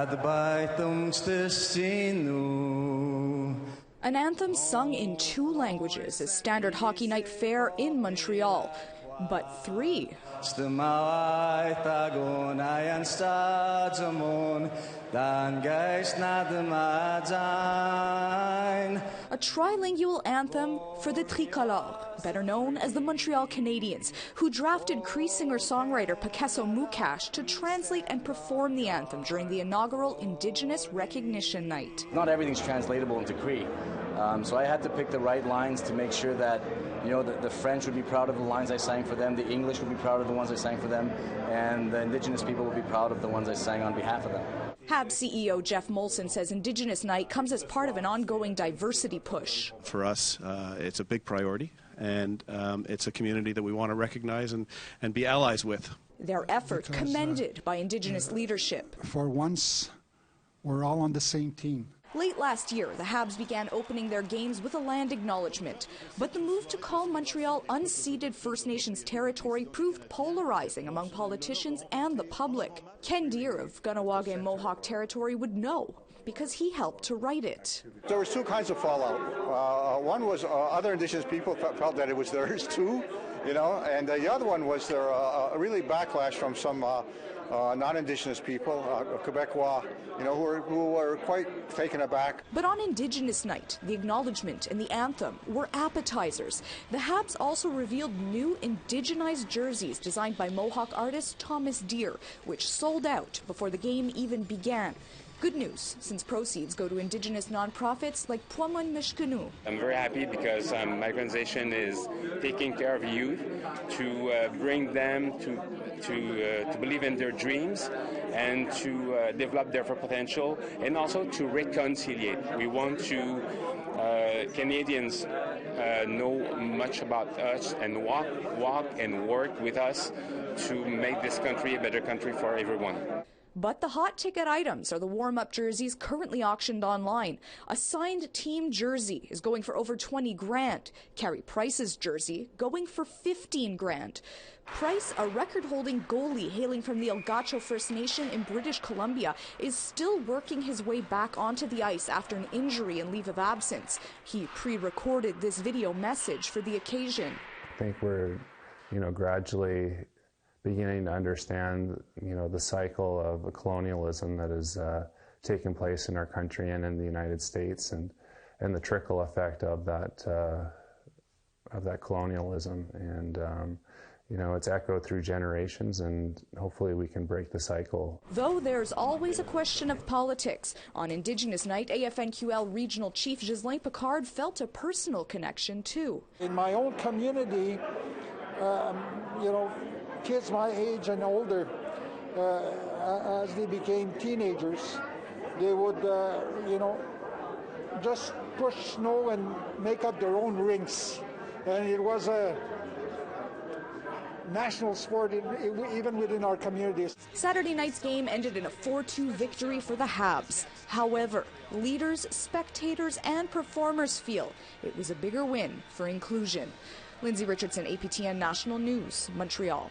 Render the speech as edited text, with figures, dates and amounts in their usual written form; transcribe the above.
An anthem sung in 2 languages is standard hockey night fare in Montreal, but 3. A trilingual anthem for the Tricolore, better known as the Montreal Canadiens, who drafted Cree singer-songwriter Picasso Mukash to translate and perform the anthem during the inaugural Indigenous Recognition Night. Not everything's translatable into Cree, so I had to pick the right lines to make sure that the French would be proud of the lines I sang for them, the English would be proud of the ones I sang for them, and the Indigenous people would be proud of the ones I sang on behalf of them. Habs CEO Jeff Molson says Indigenous Night comes as part of an ongoing diversity push. For us, it's a big priority, and it's a community that we want to recognize and be allies with. Their effort commended by Indigenous leadership. For once, we're all on the same team. Late last year, the Habs began opening their games with a land acknowledgement. But the move to call Montreal unceded First Nations territory proved polarizing among politicians and the public. Ken Deere of Kahnawake Mohawk territory would know, because he helped to write it. There was 2 kinds of fallout. One was other Indigenous people felt that it was theirs too, and the other one was there a really backlash from some non-Indigenous people, Quebecois, who were quite taken aback. But on Indigenous Night, the acknowledgement and the anthem were appetizers. The Habs also revealed new indigenized jerseys designed by Mohawk artist Thomas Deere, which sold out before the game even began. Good news, since proceeds go to Indigenous nonprofits like Puaman Mishkanu. I'm very happy because my organization is taking care of youth to bring them to believe in their dreams and to develop their full potential, and also to reconciliate. We want to Canadians know much about us and walk and work with us to make this country a better country for everyone. But the hot ticket items are the warm-up jerseys currently auctioned online. A signed team jersey is going for over 20 grand. Carey Price's jersey going for 15 grand. Price, a record-holding goalie hailing from the El Gacho First Nation in British Columbia, is still working his way back onto the ice after an injury and leave of absence. He pre-recorded this video message for the occasion. I think we're, gradually beginning to understand, the cycle of colonialism that is taking place in our country and in the United States, and the trickle effect of that colonialism. And it's echoed through generations, and hopefully we can break the cycle. Though there's always a question of politics, on Indigenous Night, AFNQL Regional Chief Ghislain Picard felt a personal connection too. In my own community, kids my age and older, as they became teenagers, they would, just push snow and make up their own rinks. And it was a national sport even within our communities. Saturday night's game ended in a 4-2 victory for the Habs. However, leaders, spectators, and performers feel it was a bigger win for inclusion. Lindsay, Richardson, APTN National News, Montreal.